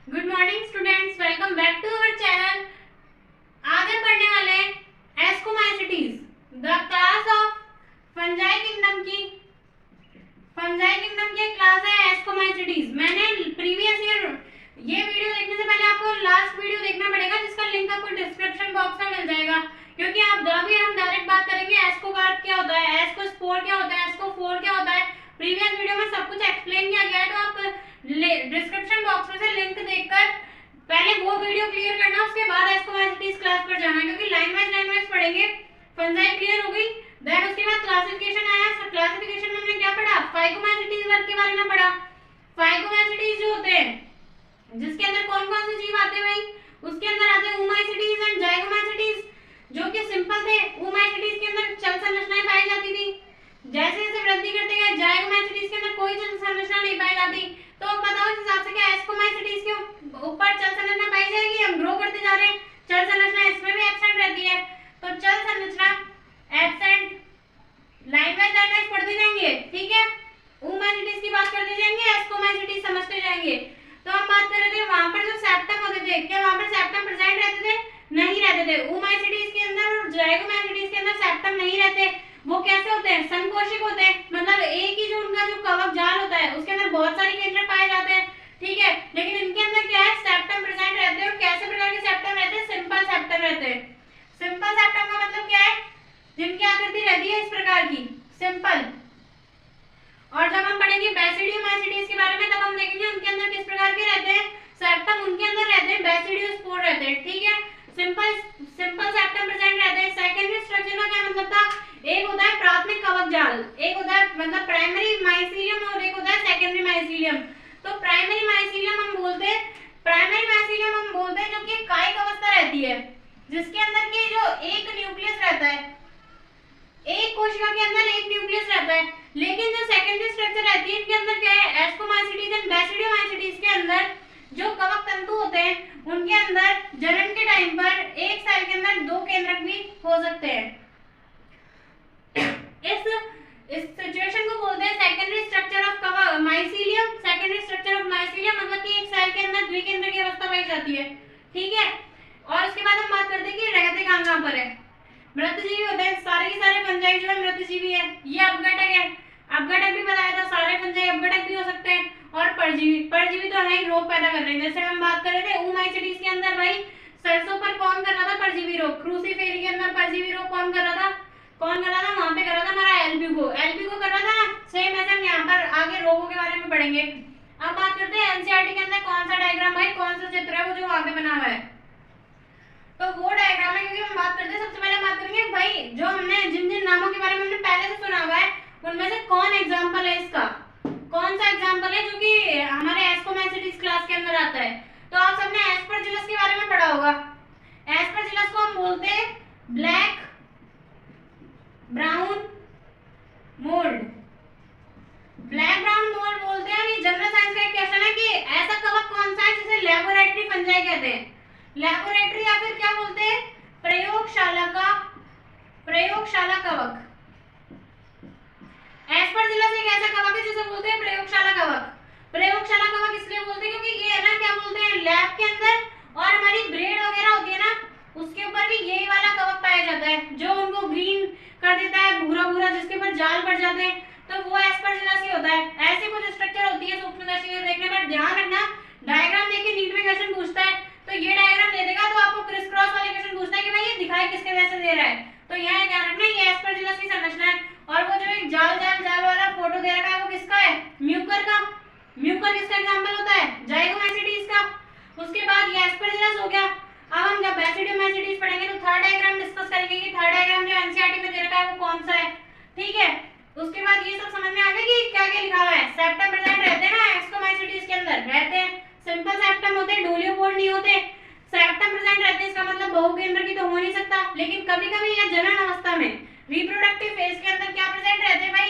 Good morning students, welcome back to our channel. आज हम पढ़ने वाले हैं ascomycetes, the class of fungi kingdom की एक क्लास है एस्कोमाइसिटीज। मैंने प्रीवियस ईयर ये वीडियो देखने से पहले आपको लास्ट वीडियो देखना पड़ेगा, जिसका लिंक आपको डिस्क्रिप्शन बॉक्स में मिल जाएगा। क्योंकि आप अभी हम डायरेक्ट बात करेंगे एस्को कार्ड क्या होता है, एस्को स्पोर क्या होता है, एस्को फोर क्या होता है। प्रीवियस वीडियो में सब कुछ एक्सप्लेन किया गया है, तो आप डिस्क्रिप्शन बॉक्स में से लिंक देखकर पहले वो वीडियो क्लियर करना, उसके बाद एस्कोमाइसिटीज क्लास पर जाना, क्योंकि लाइन वाइज पढ़ेंगे। फंजाई क्लियर हो गई, देन उसके बाद क्लासिफिकेशन आया। क्लासिफिकेशन में हमने क्या पढ़ा, फाइकोमाइसिटीज वर्ग के बारे में पढ़ा। फाइकोमाइसिटीज जो होते हैं, जिसके अंदर कौन कौन से जीव आते हैं भाई, उसके अंदर आते हैं ओमाइसिटीज एंड जाइगोमाइसिटीज, जो कि सिंपल थे। ओमाइसिटीज के अंदर चल संरचनाएं पाई जाती थी, जैसे जैसे वृद्धि करते गए जाइगोमाइसिटीज के अंदर कोई चल संरचना नहीं पाई जाती। तो अब बताओ इस हिसाब से क्या एस्कोमाइसिटीज के ऊपर चल संरचना पाई जाएगी? हम ग्रो करते जा रहे हैं, चल संरचना इसमें भी एब्सेंट रहती है, तो चल संरचना एब्सेंट, लाइन वाइज पढ़ते जाएंगे, ठीक है। ओमाइसिटीज की बात करते जाएंगे, एस्कोमाइसिटीज समझते जाएंगे। तो हम बात कर रहे थे वहां पर जो सेप्टम होते थे, क्या वहां पर सेप्टम प्रेजेंट रहते थे? नहीं रहते थे। ओमाइसिटीज के अंदर और जाइगोमाइसिटीज के अंदर सेप्टम नहीं रहते। वो कैसे होते हैं? संकोशिक होते हैं, मतलब एक ही जो उनका जो कवक जाल होता है उसके अंदर बहुत सारे केंद्र पाए जाते हैं, ठीक है। लेकिन इनके अंदर क्या है, सेप्टम प्रेजेंट रहते हैं। और कैसे प्रकार के सेप्टम रहते हैं? सिंपल सेप्टम रहते हैं। सिंपल सेप्टम का मतलब क्या है? जिनकी आकृति रहती है इस प्रकार की, सिंपल। और जब हम पढ़ेंगे बेसिडियोमाइसिटीज के बारे में, तब हम देखेंगे उनके अंदर किस प्रकार के रहते हैं सेप्टम। उनके अंदर रहते हैं बेसिडियोस्पोर रहते हैं, ठीक है। सिंपल सेप्टम प्रेजेंट रहते हैं। सेकेंडरी स्ट्रक्चर का क्या मतलब था? एक होता है प्राथमिक कवक जाल, एक होता है मतलब प्राइमरी माइसीलियम, और एक होता है सेकेंडरी माइसीलियम। तो प्राइमरी माइसीलियम हम बोलते हैं, जो कि कायिक अवस्था रहती है, जिसके अंदर के जो एक न्यूक्लियस रहता है, एक कोशिका के अंदर एक न्यूक्लियस रहता है। लेकिन जो सेकेंडरी स्ट्रक्चर रहती है, इनके अंदर क्या है, एस्कोमाइसिटीज एंड बेसिडियोमाइसिटीज के अंदर जो कवक तंतु होते हैं, उनके अंदर जनन के टाइम पर एक सेल के अंदर दो केंद्रक भी हो सकते हैं। इस सिचुएशन को बोलते हैं secondary structure of mycelium. Secondary structure of mycelium मतलब कि एक सेल के अंदर द्विकेंद्र की अवस्था पाई जाती है, ठीक है। और उसके बाद हम बात करते हैं कि रहते कहां पर है। मृतजीवी होते हैं, सारे के सारे फंजाई जो है मृतजीवी है। ये अपघटक है, अपघटक भी बताया था, सारे फंजाई अपघटक भी हो सकते हैं। और परजीवी तो है ही, रोग पैदा कर रहे हैं। जैसे हम बात कर रहे थे ओमाइसिटीज के अंदर, भाई सरसों पर कौन कर रहा था परजीवी रोग? क्रूसीफेरी के अंदर परजीवी रोग कौन कर रहा था? वहां पे कर रहा था हमारा एल्ब्यूको कर रहा था ना। सेम ऐसे हम यहाँ पर आगे रोगों के बारे में पढ़ेंगे। अब बात करते हैं एनसीईआरटी के अंदर कौन सा डायग्राम, भाई कौन सा चित्र है वो जो वहां पे बना हुआ है, तो वो डायग्राम है। क्योंकि हम बात करते हैं, सबसे पहले बात करेंगे भाई जो हमने जिन जिन नामों के बारे में हमने पहले से सुना हुआ है, उनमें से कौन एग्जांपल है इसका, कौन सा एग्जांपल है जो कि हमारे एस्कोमाइसिटीज क्लास के अंदर आता है। तो आप सबने एस्परजिलस के बारे में पढ़ा होगा। एस्परजिलस को हम बोलते हैं black brown mould, black brown mould बोलते हैं। ये जनरल साइंस का एक क्वेश्चन है कि ऐसा कवक कौन सा है जिसे लैबोरेटरी फंजाई कहते हैं। लैबोरेटरी या फिर क्या बोलते हैं, प्रयोगशाला कवक। एस्परजिलस एक ऐसा कवक है जिसे बोलते हैं प्रयोगशाला कवक। प्रयोगशाला कवक इसलिए बोलते हैं क्योंकि ये है ना, क्या बोलते हैं, लैब के अंदर और हमारी ब्रेड वगैरह होती है ना, उसके ऊपर भी यही वाला कवक पाया जाता है, जो उनको ग्रीन कर देता है, भूरा भूरा, जिसके ऊपर जाल पड़ जाते हैं, तो वो एस्परजिलस ही होता है। ऐसी कुछ स्ट्रक्चर होती है सूक्ष्मदर्शी से देखने पर। ध्यान रखना, डायग्राम देख के नीट में क्वेश्चन पूछता है, तो ये डायग्राम दे देगा तो आपको क्रिस क्रॉस वाले क्वेश्चन पूछता है कि भाई ये दिखाई किसके जैसे दे रहा है, तो यहाँ ध्यान रखना ये एस्परजिलस की संरचना है। और वो जो एक जाल वाला फोटो दे रखा है वो किसका है, म्यूकर का। म्यूकर किसका एग्जांपल होता है, जाइगोमाइसिटीज का। उसके बाद ये एस्परजिलस हो गया। अब हम जब बेसिडियोमाइसिटीज पढ़ेंगे तो थर्ड डायग्राम डिस्कस करेंगे कि थर्ड डायग्राम जो एनसीईआरटी में दे रखा है वो कौन सा है, ठीक है। उसके बाद ये सब समझ में आ गया कि क्या क्या लिखा हुआ है। सेप्टम प्रेजेंट रहते हैं ना एस्कोमाइसिटीज के अंदर, रहते हैं। सिंपल सेप्टम होते हैं, डोलियोपोड नहीं होते। सेप्टम प्रेजेंट रहते हैं, इसका मतलब बहुकेंद्र की तो हो नहीं सकता। लेकिन कभी कभी या जनन अवस्था में रिप्रोडक्टिव फेज के अंदर क्या प्रेजेंट रहते हैं भाई,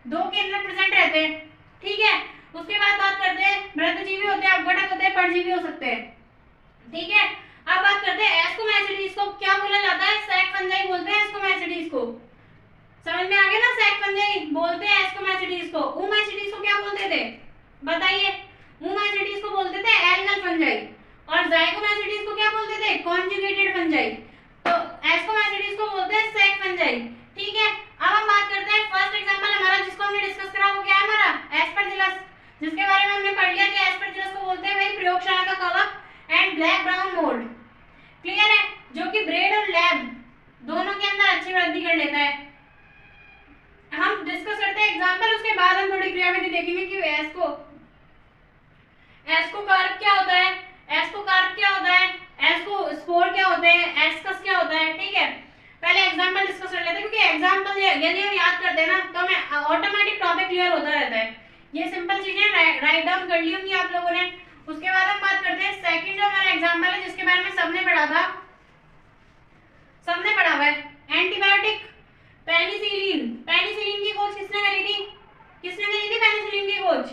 दो केंद्र प्रेजेंट रहते हैं, ठीक है। उसके बाद बात करते हैं मृतजीवी होते हैं, अपघटक होते हैं, परजीवी हो सकते हैं, ठीक है। अब बात करते हैं एस्कोमाइसिटीज को क्या बोला जाता है, सैक फंजाई बोलते हैं एस्कोमाइसिटीज को। समझ में आ गया ना, सैक फंजाई बोलते हैं एस्कोमाइसिटीज को। ओमाइसिटीज को क्या बोलते थे बताइए? ओमाइसिटीज को बोलते थे algal fungi. Black brown mould, clear है, जो कि ब्रेड और लैब दोनों के अंदर अच्छी वृद्धि कर लेता है। हम डिस्कस करते हैं एग्जांपल, उसके बाद हम थोड़ी क्रियाविधि देखेंगे कि एस्कोकार्प क्या होता है, एस्कोकार्प क्या होता है, एस्कोस्पोर क्या होते हैं, एस्कस क्या होता है। ठीक है, पहले एग्जांपल डिस्कस कर लेते हैं, क्योंकि एग्जांपल यदि हम याद करते हैं ना तो हमें ऑटोमेटिक टॉपिक क्लियर होता रहता है। ये सिंपल चीजें राइट डाउन कर ली होंगी आप लोगों ने। उसके बाद हम बात करते हैं सेकंड जो हमारा एग्जांपल है, जिसके बारे में सबने पढ़ा था, सबने पढ़ा हुआ है, एंटीबायोटिक पेनिसिलिन। पेनिसिलिन की खोज किसने करी थी, किसने करी थी पेनिसिलिन की खोज।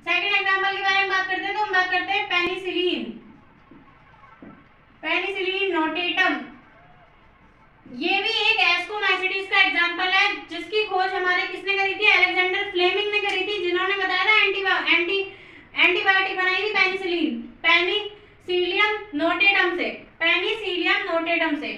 सेकंड एग्जांपल के बारे में बात करते हैं, तो हम बात करते हैं पेनिसिलिन, पेनिसिलिन नोटेटम। ये भी एक एस्कोमाइसिटीज का एग्जांपल है, जिसकी खोज हमारे किसने करी थी, अलेक्जेंडर फ्लेमिंग ने करी थी, जिन्होंने बताया था एंटीबायोटिक बनाई थी पेनिसिलिन, पेनिसिलियम नोटेटम से, पेनिसिलियम नोटेटम से,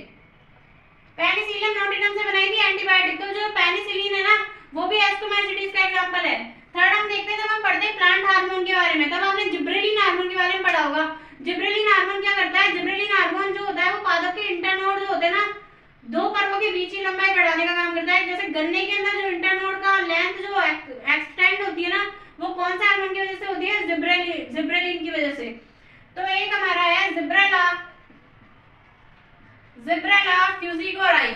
पेनिसिलियम नोटेटम से बनाई थी एंटीबायोटिक। तो जो पेनिसिलिन है ना वो भी एस्कोमाइसिटीज का एग्जांपल है। थर्ड हम देखते हैं, जब हम पढ़ते हैं प्लांट हार्मोन के बारे में, तब आपने जिब्रेलिन हार्मोन के बारे में पढ़ा होगा। जिब्रेलिन हार्मोन क्या करता है, जिब्रेलिन हार्मोन जो होता है वो पादप के इंटरनोड जो होते हैं ना, दो पर्वों के बीच की लंबाई बढ़ाने का काम करता है। जैसे गन्ने के अंदर जो इंटरनोड का लेंथ जो एक्सटेंड होती है ना, वो कौन सा हार्मोन की वजह से होती है, जिब्रेलिन की वजह से। तो एक हमारा है जिब्रेला फ्यूजिकोराई।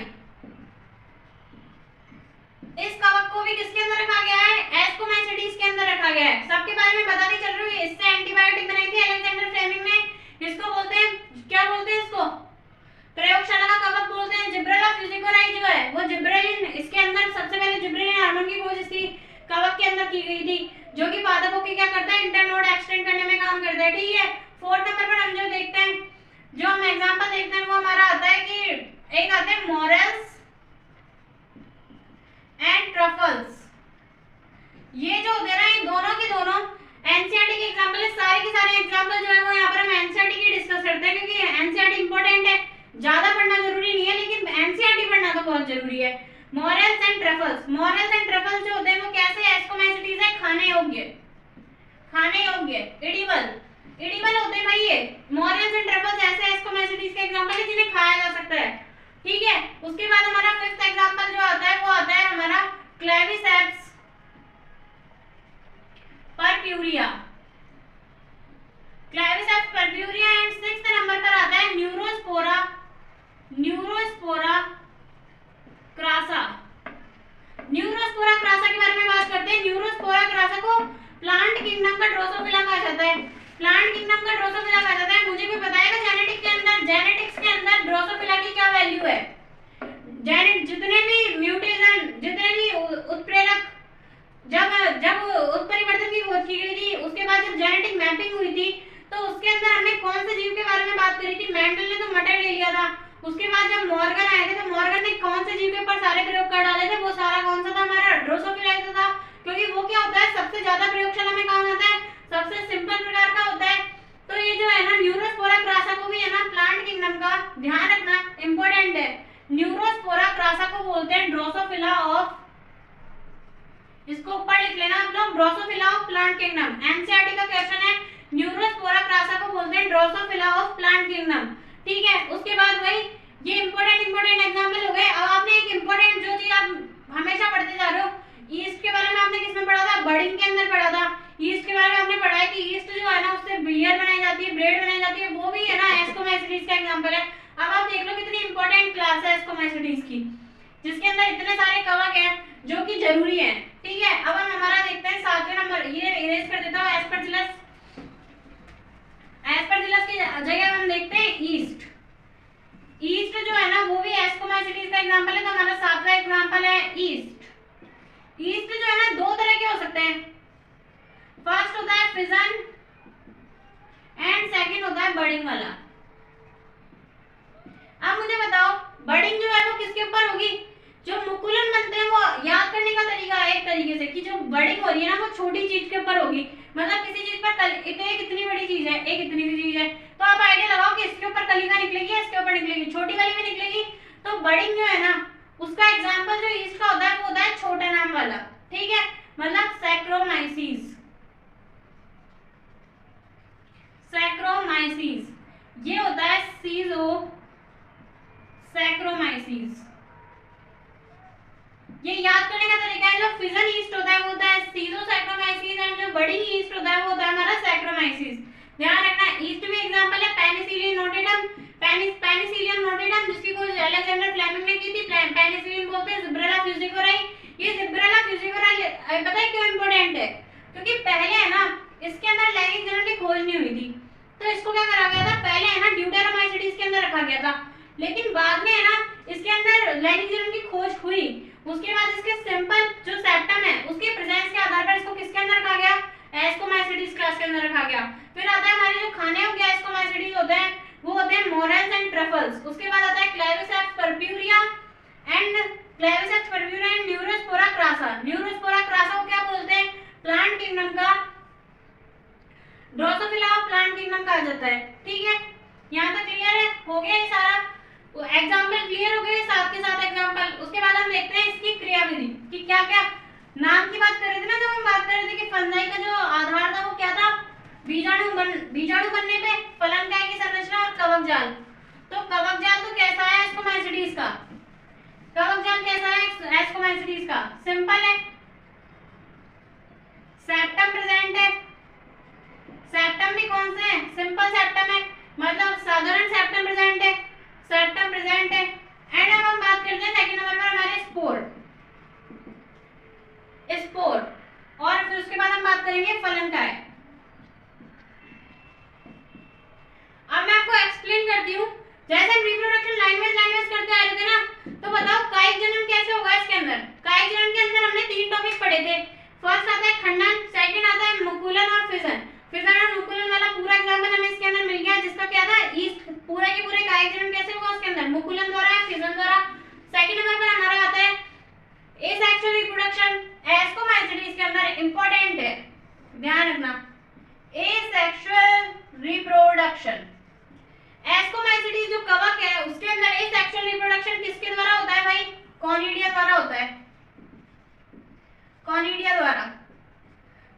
इस कवक को भी किसके अंदर रखा गया है, एस्कोमाइसिटीज के अंदर रखा गया है। सबके बारे में बताती चल रही है। इससे एंटीबायोटिक बनाई थी अलेक्जेंडर फ्लेमिंग ने। इसको बोलते हैं, क्या बोलते हैं इसको, प्रयोगशाला का कवक बोलते हैं। जिब्रेला फ्यूजिकोराई जो है वो जिब्रेलिन, इसके अंदर सबसे पहले जिब्रेलिन हार्मोन की खोज इसकी कवक के अंदर की गई थी, जो कि पादपों की क्या करता है, इंटरनोड एक्सटेंड करने में काम करता है। ठीक है, फोर्थ नंबर पर हम जो देखते हैं, जो हम एग्जांपल देखते हैं, वो हमारा आता है कि एक आते हैं मॉरेल्स एंड ट्रफल्स। ये जो होते हैं ना, ये दोनों के दोनों एनसीईआरटी के एग्जांपल है। सारे के सारे एग्जांपल जो है वो यहाँ पर हम एनसीईआरटी की डिस्कस करते हैं, क्योंकि एनसीईआरटी इंपॉर्टेंट है। ज्यादा पढ़ना जरूरी नहीं है, लेकिन एनसीईआरटी पढ़ना तो बहुत जरूरी है। Morales and truffles, Morales and truffles जो होते हैं वो कैसे एस्कोमाइसिटीज है, खाने योग्य, खाने योग्य, एडिबल, एडिबल होते हैं भाई ये। मॉरेल्स एंड ट्रफल्स ऐसे एस्कोमाइसिटीज के एग्जांपल है जिन्हें खाया जा सकता है। ठीक है, उसके बाद हमारा फिफ्थ एग्जांपल जो आता है वो आता है हमारा Claviceps purpurea, Claviceps purpurea. And sixth number पर आता है Neurospora, Neurospora crassa. Neurospora crassa के बारे में बात करते हैं। न्यूरोस्पोरा क्रासा को प्लांट किंगडम का ड्रोसोफिला कहा जाता है, प्लांट किंगडम का ड्रोसोफिला कहा जाता है। मुझे भी बताएगा जेनेटिक्स के अंदर ड्रोसोफिला की क्या वैल्यू है। जितने भी म्यूटेशन, जितने भी उत्प्रेरक, जब उत्परिवर्तन की खोज की गई थी, उसके बाद जब जेनेटिक मैपिंग हुई थी, तो उसके अंदर हमने कौन से जीव के बारे में बात करी थी, मेंडल ने तो मटर ले लिया था। उसके बाद जब मॉर्गन आए थे, तो मॉर्गन ने कौन से जीव के ऊपर सारे प्रयोग कर डाले थे, वो सारा कौन सा था, हमारा ड्रोसोफिला था। क्योंकि वो क्या होता है, सबसे ज्यादा प्रयोगशाला में काम आता है, सबसे सिंपल प्रकार का होता है। तो ये जो है ना न्यूरोस्पोरा क्रासा को भी है ना प्लांट किंगडम का ध्यान रखना इंपॉर्टेंट है। न्यूरोस्पोरा क्रासा को बोलते हैं ड्रोसोफिला ऑफ, इसको ऊपर लिख लेना आप लोग, Drosophila of plant kingdom. NCERT का क्वेश्चन है, न्यूरोस्पोरा क्रासा को बोलते हैं ड्रोसोफिला ऑफ प्लांट किंगडम। ठीक है, उसके बाद वही ये इंपॉर्टेंट एग्जांपल हो गए। अब आपने एक इंपॉर्टेंट जो चीज आप हमेशा पढ़ते जा रहे हो, ईस्ट के बारे में आपने किसमें पढ़ा था, बर्डिंग के अंदर पढ़ा था। ईस्ट के बारे में आपने पढ़ा है कि ईस्ट जो है ना उससे बियर बनाई जाती है, ब्रेड बनाई जाती है, वो भी है ना एस्कोमाइसिटीज का एग्जांपल है। अब आप देख लो कितनी इंपॉर्टेंट क्लास है एस्कोमाइसिटीज की, जिसके अंदर इतने सारे कवक हैं जो कि जरूरी है। ठीक है, अब हम हमारा देखते हैं सातवें नंबर, ये इरेज कर देता हूँ, एस्परजिलस। एस्परजिलस की जगह हम देखते हैं ईस्ट। ईस्ट जो है ना वो भी एस्कोमाइसिटीज का एग्जांपल है। तो हमारा सातवां एग्जांपल है ईस्ट। ईस्ट जो है ना दो तरह के हो सकते हैं, फर्स्ट होता है फिजन एंड सेकंड होता है बर्डिंग वाला। अब मुझे बताओ बर्डिंग जो है वो किसके ऊपर होगी, जो मुकुलन बनते हैं, वो याद करने का तरीका है एक तरीके से कि जो बर्डिंग हो रही है ना वो छोटी चीज के ऊपर होगी। मतलब किसी चीज पर एक इतनी बड़ी चीज है, एक इतनी सी चीज है, तो आप आइडिया लगाओ कि इसके ऊपर कलिका निकलेगी, इसके ऊपर निकलेगी, छोटी वाली भी निकलेगी। तो बर्डिंग जो है ना उसका एग्जांपल जो ईस्ट का होता है वो होता है छोटा नाम वाला। ठीक है, मतलब सैक्रोमाइसीस, सैक्रोमाइसीस एस्कोसैक्रोमाइसीज। ये याद करने का तरीका है, जो फिजन ईस्ट होता है वो होता है सीजोसैक्रोमाइसीज एंड जो बड़ी ईस्ट होता है वो होता है हमारा सैक्रोमाइसीज। ध्यान रखना, ईस्ट भी एग्जांपल है पेनिसिलिन नोटेडम, पेनिसिलियम नोटेडम जिसकी खोज अलेक्जेंडर फ्लेमिंग ने की थी। पेनिसिलिन बोलते हैं जिब्रेला फ्यूजिकोराई। ये जिब्रेला फ्यूजिकोराई पता है क्यों इंपॉर्टेंट है? क्योंकि पहले है ना इसके अंदर लैंगिक जनन की खोज नहीं हुई थी, तो इसको क्या करा गया था, पहले है ना ड्यूटेरोमाइसीडीज के अंदर रखा गया था, लेकिन बाद में है ना इसके अंदर लैंगिक जनन की खोज हुई। उसके बाद इसके सिंपल जो सेप्टम है उसके प्रेजेंस के आधार पर इसको किसके अंदर रखा गया, एस्कोमाइसीडीज क्लास के अंदर रखा गया। फिर आता है हमारे जो खाने योग्य एस्कोमाइसीडीज होते हैं वो होते हैं मोरेल्स एंड ट्रफल्स। उसके बाद आता है Claviceps purpurea and Neurospora crassa. Neurospora crassa को क्या बोलते हैं, प्लांट किंगडम का ड्रोसोफिला ऑफ प्लांट किंगडम कहा जाता है। ठीक है, यहाँ तक क्लियर है, हो गया ये सारा एग्जाम्पल क्लियर हो गए, साथ के साथ एग्जाम्पल। उसके बाद हम देखते हैं इसकी क्रियाविधि कि क्या क्या नाम की बात कर रहे थे ना, जब हम बात कर रहे थे कि फंजाई का जो आधार था वो क्या था, बीजाणु बनने पे फलनकाय की संरचना और कवक जाल। तो कवक जाल तो कैसा है एस्कोमाइसीडीज का, कवक जाल कैसा है एस्कोमाइसीडीज का, सिंपल है, सेप्टम प्रेजेंट है। सेप्टम भी कौन से है, सिंपल सेप्टम है, मतलब साधारण सेप्टम प्रेजेंट है, सेप्टम प्रेजेंट है। एंड अब हम बात करते हैं सेकंड नंबर पर हमारे स्पोर, और फिर उसके बाद हम बात करेंगे फलनकाय। अब मैं आपको एक्सप्लेन करती हूँ, जैसे हम रिप्रोडक्शन लैंग्वेज करते आ रहे थे ना, तो बताओ कायिक जनन कैसे होगा इसके अंदर। कायिक जनन के अंदर हमने 3 टॉपिक पढ़े थे। फर्स्ट आता है खंडन, सेकंड आता है मुकुलन और फिजन। फिजन और मुकुलन वाला पूरा एग्जांपल हमें इसके अंदर मिल गया, जिसका क्या था, ईस्ट पूरा के पूरे कायिक जनन कैसे होगा उसके अंदर, मुकुलन द्वारा या फिजन द्वारा। सेकंड नंबर पर हमारा आता है एसेक्सुअल रिप्रोडक्शन, एस्कोमाइसीडीज के अंदर इंपॉर्टेंट है, ध्यान रखना, एसेक्सुअल रिप्रोडक्शन। एस्कोमाइसीडीज जो कवक है उसके अंदर एसेक्सुअल रिप्रोडक्शन किसके द्वारा होता है भाई, कॉनिडिया द्वारा होता है, कॉनिडिया द्वारा।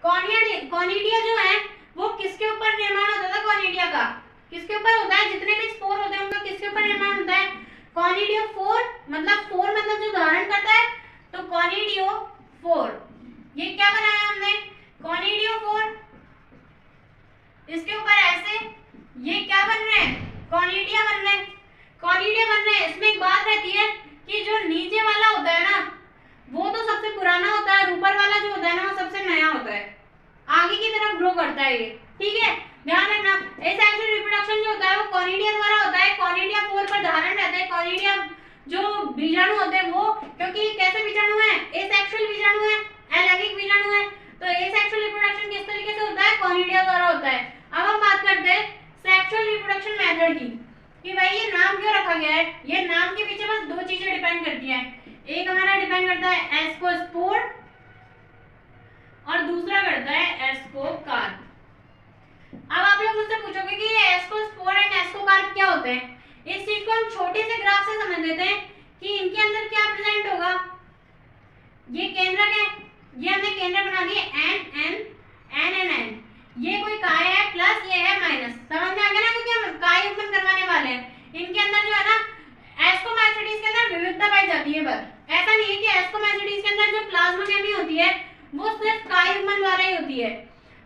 कॉनिडिया जो है वो किसके ऊपर निर्माण होता था, कॉनिडिया का किसके ऊपर होता है, जितने भी स्पोर होते हैं उनका किसके ऊपर निर्माण होता है, कॉनिडियोफोर, मतलब जो धारण करता है, तो कॉनिडियोफोर। ये क्या बनाया हमने, कॉनिडियोफोर, इसके ऊपर ऐसे ये क्या बन रहे हैं, कॉनिडिया बन रहे हैं, कॉनिडिया बन रहे हैं। इसमें एक बात रहती है कि जो नीचे वाला होता है ना वो तो सबसे पुराना होता है, ऊपर वाला जो होता है ना वो सबसे नया होता है, आगे की तरफ ग्रो करता है ये। ठीक है, ध्यान रखना, एसेक्सुअल रिप्रोडक्शन जो होता है वो कॉनिडिया द्वारा होता है, कॉनिडिया 4 पर धारण रहता है। कॉनिडिया जो बीजाणु होते हैं वो, क्योंकि कैसे बीजाणु है, एसेक्सुअल बीजाणु है, अलैंगिक बीजाणु है, तो एसेक्सुअल रिप्रोडक्शन किस तरीके से होता है, कॉनिडिया द्वारा होता है। अब हम बात करते हैं सेक्सुअल रिप्रोडक्शन मेथड की, कि भाई ये नाम क्यों रखा गया है। ये नाम के पीछे बस 2 चीजें डिपेंड करती हैं, एक हमारा डिपेंड करता है एस्कोस्पोर और दूसरा करता है एस्कोकार्प। अब आप लोग मुझसे पूछोगे कि ये एस्कोस्पोर एंड एस्कोकार्प क्या होते हैं। इस चीज को हम छोटे से ग्राफ से समझ लेते हैं कि इनके अंदर क्या प्रेजेंट होगा। ये केंद्रक है, ये हमने केंद्र बना दिए N, ये कोई काय है प्लस, ये है माइनस, समझ में आ गया ना, क्योंकि हम काय उत्पन्न करवाने वाले हैं। इनके अंदर जो है ना एस्कोमाइसीडीज के अंदर विविधता पाई जाती है, पर ऐसा नहीं है कि एस्कोमाइसीडीज के अंदर जो प्लाज्मोगेमी होती है वो सिर्फ काय युग्मन द्वारा ही होती है।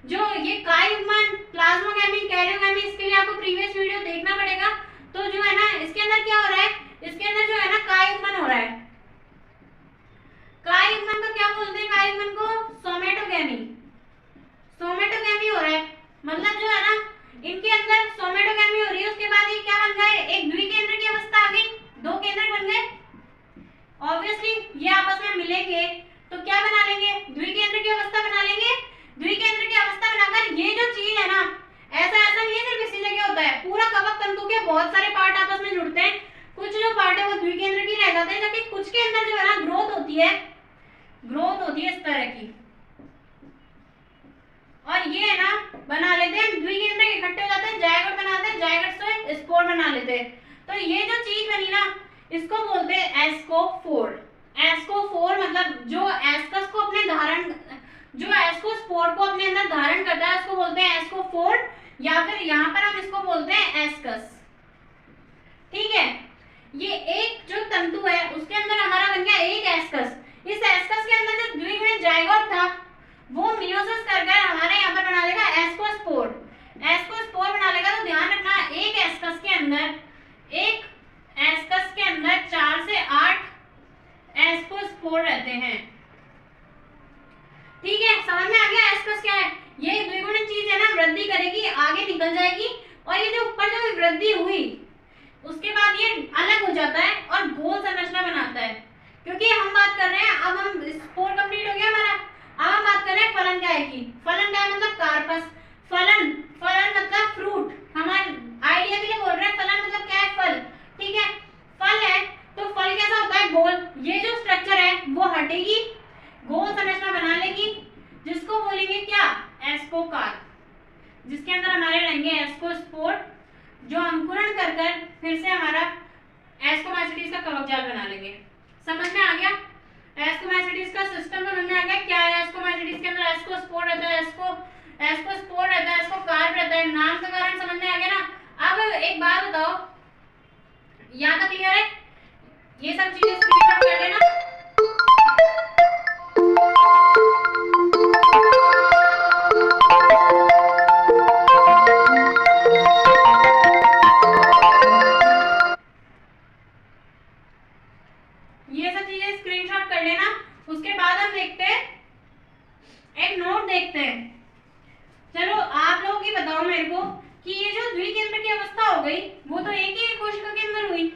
जो ये काय युग्मन, प्लाज्मोगेमी, कैरियोगेमी, इसके लिए आपको प्रीवियस वीडियो देखना पड़ेगा। तो जो है ना इसके अंदर क्या हो रहा है, इसके अंदर जो है ना काय युग्मन हो रहा है। काय युग्मन को क्या बोलते हैं, काय युग्मन को सोमेटोगेमी हो रहा है, मतलब जो है ना इनके अंदर सोमेटोगेमी हो रही है। उसके बाद ये क्या बन गए, एक द्विकेंद्र की अवस्था आ गई, 2 केंद्रक बन गए। ऑब्वियसली ये आपस में मिलेंगे तो क्या बना लेंगे, द्विकेंद्र की अवस्था बना लेंगे। द्विकेंद्र की अवस्था बनाकर ये जो चीज है ना, ऐसा नहीं है सिर्फ इसी जगह होता है, पूरा कवक तंतु के बहुत सारे पार्ट आपस में जुड़ते हैं। कुछ जो पार्ट है वो द्विकेंद्र की रह जाते हैं, जबकि कुछ के अंदर जो है ना ग्रोथ होती है इस तरह की, और ये है ना बना लेते हैं द्विकेंद्र इकट्ठे हो जाते हैं, जायगोट बनाते हैं, जायगोट से स्पोर बना लेते हैं। तो ये जो चीज बनी ना इसको बोलते हैं एस्कोफोर। एस्कोफोर मतलब जो एस्कस को अपने धारण, जो एस्कोस्पोर को अपने अंदर धारण करता है उसको बोलते हैं एस्कोफोर, या फिर यहाँ पर हम इसको बोलते हैं एस्कस। अंदर एक एस्कस के अंदर 4 से 8 एस्कोस्पोर रहते हैं। ठीक है, समझ में आ गया एस्कस क्या है? ये द्विगुणित चीज है ना, वृद्धि करेगी, आगे निकल जाएगी और ये जो ऊपर जो वृद्धि हुई उसके बाद ये अलग हो जाता है और गोल संरचना बनाता है। क्योंकि हम बात कर रहे हैं, अब हम स्पोर कंप्लीट हो गया हमारा, अब हम बात कर रहे हैं फलन क्या है की। फलन क्या है मतलब कार्पस। फलन, फलन मतलब फ्रूट, हमारे आइडिया के लिए बोल रहे हैं। फलन मतलब क्या है? फल। ठीक है, फल है तो फल कैसा होता है? गोल। ये जो स्ट्रक्चर है वो हटेगी, गोल संरचना बना लेगी, जिसको बोलेंगे क्या? एस्कोकार्प, जिसके अंदर हमारे रहेंगे एस्कोस्पोर, जो अंकुरण कर कर फिर से हमारा एस्कोमाइसीटीज का कवक जाल बना लेंगे। समझ में आ गया? एस्कोमाइसीटीज का सिस्टम समझ में आ गया? क्या है एस्कोमाइसीटीज के अंदर? एस्कोस्पोर रहता है, एस्कोस्पोर रहता है, एस्कोकार्प रहता है। नाम के कारण समझ में आ गया ना। अब एक बात बताओ, यहाँ तक क्लियर है? ये सब चीजें स्क्रीनशॉट कर लेना। ये सब चीजें स्क्रीनशॉट कर लेना। उसके बाद हम देखते हैं, एक नोट देखते हैं। चलो आप लोग ही बताओ मेरे को कि ये जो द्विकेंद्र की अवस्था हो गई वो तो एक ही कोशिका के अंदर हुई,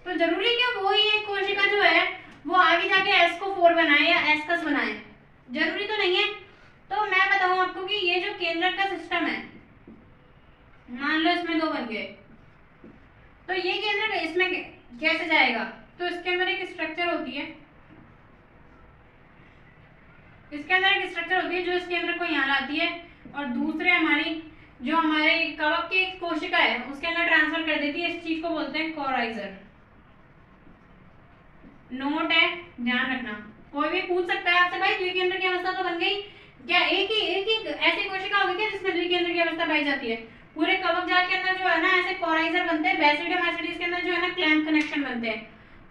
तो जरूरी क्या वो ही एक कोशिका जो है वो आगे जाके एस्कोफोर बनाए या एस्कस बनाए? जरूरी तो नहीं है। तो मैं बताऊं आपको कि ये जो केंद्रक का सिस्टम है, मान लो इसमें 2 बन गए, तो ये केंद्रक इसमें कैसे जाएगा? तो इसके अंदर एक स्ट्रक्चर होती है, इसके अंदर एक स्ट्रक्चर होती है जो इस केंद्र को यहाँ लाती है और दूसरे हमारी जो हमारे कवक की कोशिका है उसके अंदर ट्रांसफर कर देती है। इस चीज को बोलते हैं कोराइजर। नोट है, ध्यान रखना। कोई भी पूछ सकता है आपसे, भाई द्विकेंद्र की अवस्था तो बन गई, क्या एक ही ऐसी कोशिका होगी क्या जिसमें द्विकेंद्र की अवस्था पाई जाती है? पूरे कवक जाल के अंदर जो है ना ऐसे कोराइजर बनते हैं, बेसिडियोमाइसीटीज के अंदर जो है ना क्लैंप कनेक्शन बनते हैं।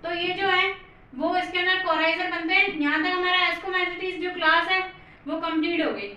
तो ये जो है वो इसके अंदर कोराइजर बनते हैं। यहाँ तक हमारा एस्कोमाइसीटीज जो क्लास है वो कंप्लीट हो गई।